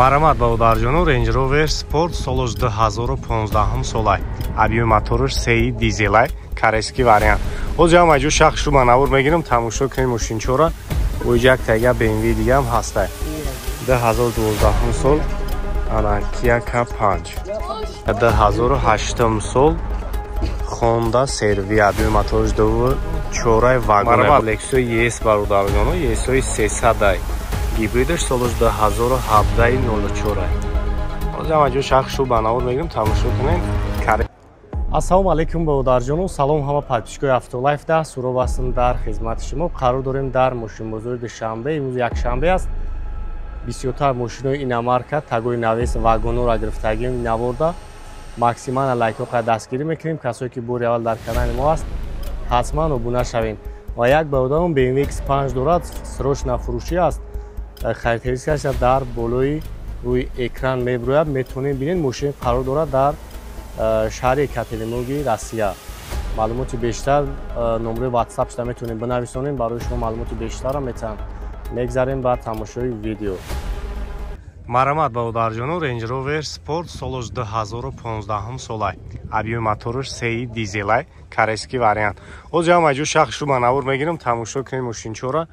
Марамат баударҷону Range Rover Sport солаш 2015 солай. Объеми мотораш 3 дизелай, корейский вариант. Ҳозир ҳам аҷо шахшу манавр мегирам, тамошо кунем мошинчора. Оиҷак тага BMW дига ҳам ҳастай. 2012 сол ана Kia K5. 2008 сол Honda Servi, объеми мотораш 4 вагон. Марамат Lexus ES баударҷону, ES 300 гибридаш солаш 2017-04. Ҳозир ҳам аҷо шахшу манавр мегирам, тамошо кунем. Ассалому алайкум баударҷону, салом ҳама подписчикои Автолайф да суров ҳастам дар хизмати шумо. Қарор дорем дар мошинбозори Душанбе. Имрӯз якшанбе аст. Бисёртар мошинои иномарка, тагои навес вагонора гирифтагим наворда максиман лайкҳои дастгирӣ мекунем. Касое ки бори аввал дар канали мо аст, ҳатман обуна шавен. Ва як баударам BMW X5 дорад, срочна фурӯшӣ аст. Характеристикаш дар болои рӯи экран меброяд. Метавонем бинед мошин қарор дорад дар шаҳри Екатеринбурги Россия. Маълумоти бештар номерои WhatsApp шуда метавонем бинависонем, барои шумо маълумоти бештарро метавонам. Мегзарем ба тамошои видео. Марамат баударҷону Range Rover Sport солаш 2015 солай. Объеми мотораш 3 дизелай, корейский вариант. Ҳозир ҳам аҷо шахшу манавр мегирам, тамошо кунем мошинчора.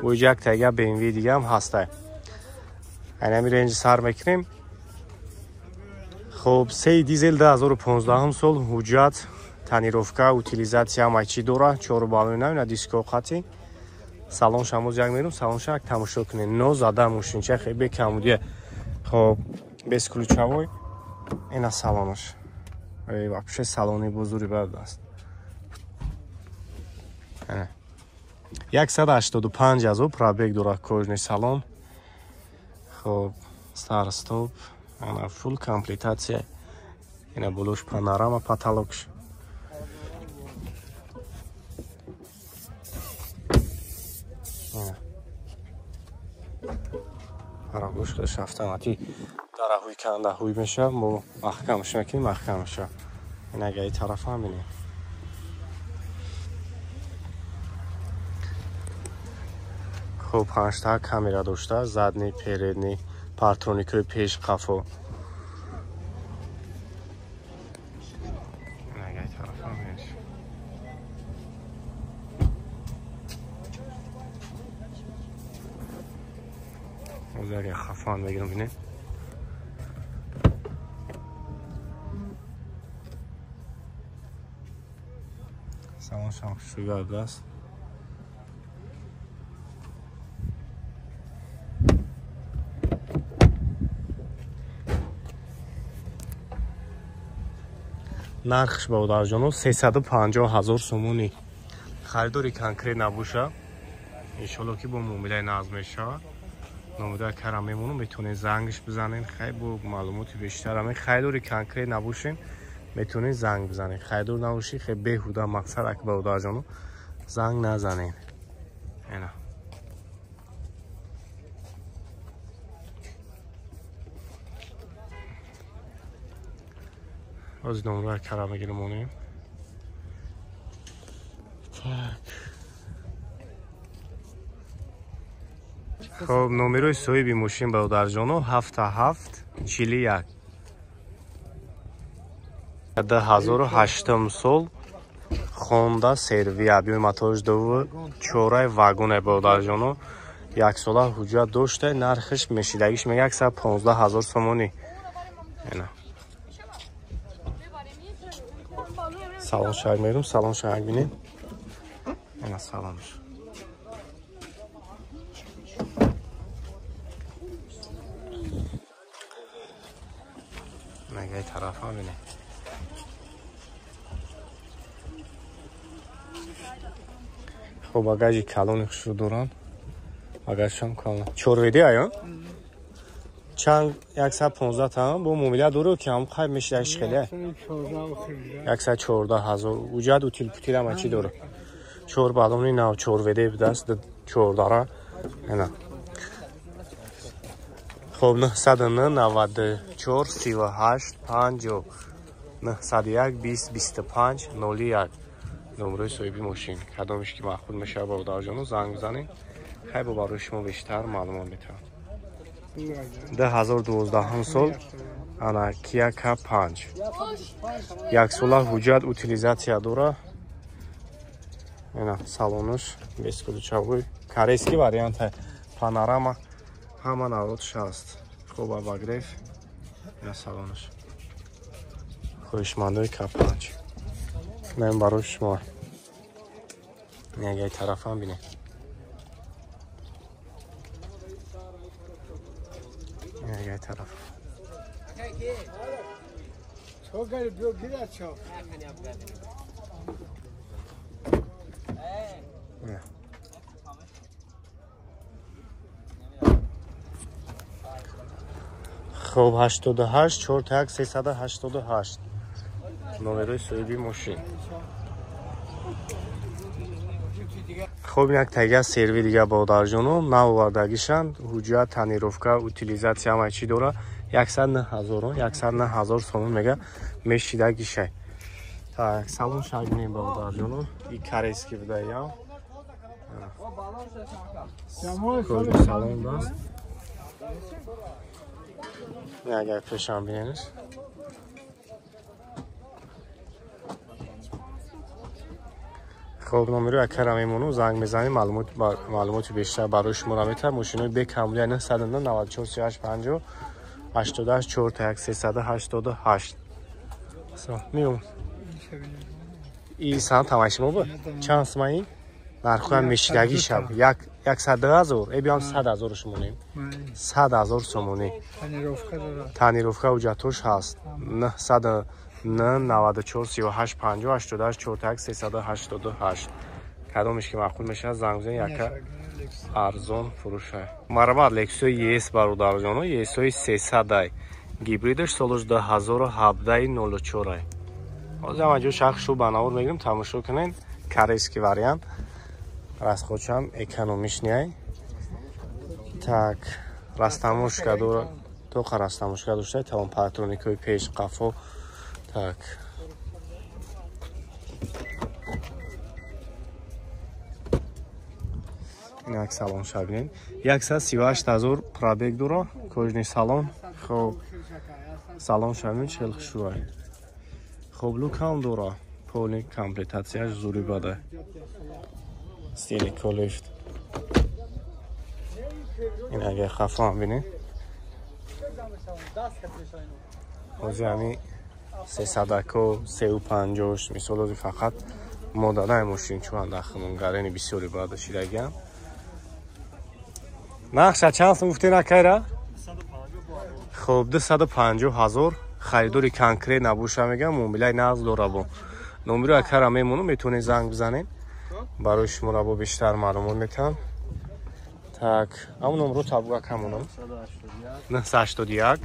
Оиҷак тага BMW дига ҳам ҳастай. Айнами ренҷ сар мекунем. Хоб 3 дизел 2015 сол ҳуҷҷат, тонировка, утилизатсия ҳамаи чӣ дора. 4 балони на дискоқати. Салон шамоз як мерум, салон шак тамошо кунем. Но зада мошинча хеле бекамудия. Хоб без ключавой. Ина салонаш. Вообще салони бузурги бад аст. 185 000 пробег дора кожни салон. Хоб старт стоп. Ана фул комплектация. Ина болош панорама потолокш. Арагош худаш автоматик дараҳуй кандаҳуй меша, мо маҳкамш мекунем, маҳкам меша. Ин ага ин тараф ҳам бинем. хуб 5 та камера дошта, задни, передни, партроникои пеш қафо. Ин ага ин тараф ҳам меша. ҳозир ага хафан мегирам бинем. салон шам шугард аст. нархш баударҷону 350 000 сомонӣ. харидори конкрет набоша. иншоалло ки бо муомилаи назм мешавад. номеда кара мемонам, метавонед зангш бизанед. хай бо маълумоти бештар ҳамин харидори конкрет набошен, метавонед занг бизанед. харидор набоши хеле беҳуда мақсад ак баударҷону занг назанед. ина ҳозир номераи кара мегирам. хоб номерои соҳиби мошин баударҷону 77 41. 2008 сол Honda Servi, объеми мотораш 4 вагон баударҷону. як сола ҳуҷҷат дошта. нархш мешидагиш мега 115 000 сомонӣ. ина салон шаг мерум, салон шаг бинем. ина салонш. нагай тарафа бинем. хоб багажи калони хушро дорам. багажшам калон. чорведи аё? чанд 115 там бо муомила дору ки ҳам хай мешидаш хеле. 114 000. уҷад утил путил ҳама чӣ дора. 4 балони нав, чорведи будаст, 14. ина хоб 994 38 50 901 20 25 01. номерои соҳиби мошин. кадомиш ки махбул мешавад баударҷону занг бизанед. хай бо барои шумо бештар маълумот метавонам. 2012 сол ана Kia K5 як сола ҳуҷҷат утилизатсия дора. Ина салонуш без ключавой корейский вариант панорама ҳама народш аст. Хуб обогрев. Ина салонуш хӯшмандои K5 мен барои шумо ягай тарафам бинед. ягай тараф хуб 88 41 388 номерои соҳиби мошин. хуб як тага серви дига бодарҷону навовардагишанд ҳуҷҷат танировка утилизатсия ҳама чӣ дора 109,000 сомон мега мешидагишай. Так салон шагнем бодарҷону и корейский будаям салон даст ягай пешам бинениш. хуб номеро якара мемону занг мезанем маълумоти бештар барои шуморо метавам. мошинои бекамлия 909 94 38 50 88 41 388 миём и сан тамашимо бо чанд сумаи нархоям мешидаги шаб 100,000 эбиам 100,000 шумонем 100,000 сомони танировка ҳуҷҷатош ҳаст 94 38 50 88 41 388 кадомеш ки маъқул мешавад занг бизанед яка арзон фурӯша. Марҳамат, Lexus ES бародарҷоно, ES 300 гибридаш солаш 2017 04. ҳозир ҳама ҷо шахшу ба навор мегирем. тамошо кунед корейский вариант расходчам экономичняй. так растамошка дора тоқа растамошка дошта тавон патроникои пеш қафо. так як салон шабинед 138,000 пробег дора кожни салон. хуб салон шабинед челхшуай хуб лукам дора полни комплектатсияш зури бада стили колифт. ин агар хафам бинед ҳозир ҳами 300-ко 350 мисол ҳозир фақат модданаи мошин чун дахмон гарени бисёри бада шидагиам. нақша чанд сум гуфтед акайра? хуб 250,000 харидори конкрет набоша мегам муомилаи нағз дора бо номеро акайра мемону метавонед занг бизанед барои шуморо бо бештар маълумот метавам. так ҳамон номеро табука камонам 981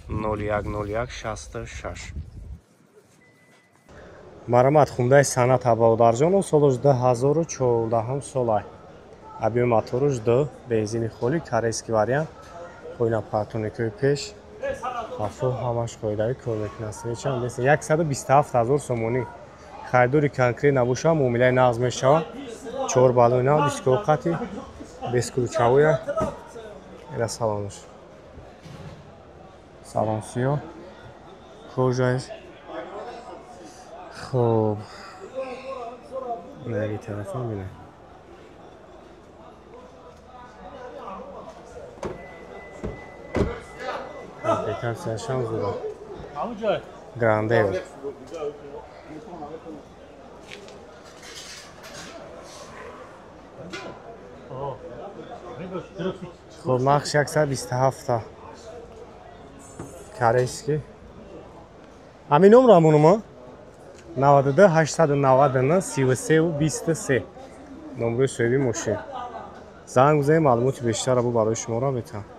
0101 66. марҳамат, хундаи санъат абодарҷону солаш 2014 солай объёми моторуш 2 бензини холӣ корейский вариант хоина патроникои пеш ҳафо ҳамаш қоидаи кор мекунад. 127,000 сомонӣ харидори конкрет набоша муомилаи нағз мешавад. 4 балони нав дискоқати безключавоя ира салонуш салон сиё кожаиш. хуб наги телефон бинед апликатсияшам зура грандео. хуб нақш 127 корейский ҳамин номро ҳамонума 92 899 33 23 номерои соҳиби мошин занг бизанед маълумоти бештар бо барои шуморо метавам.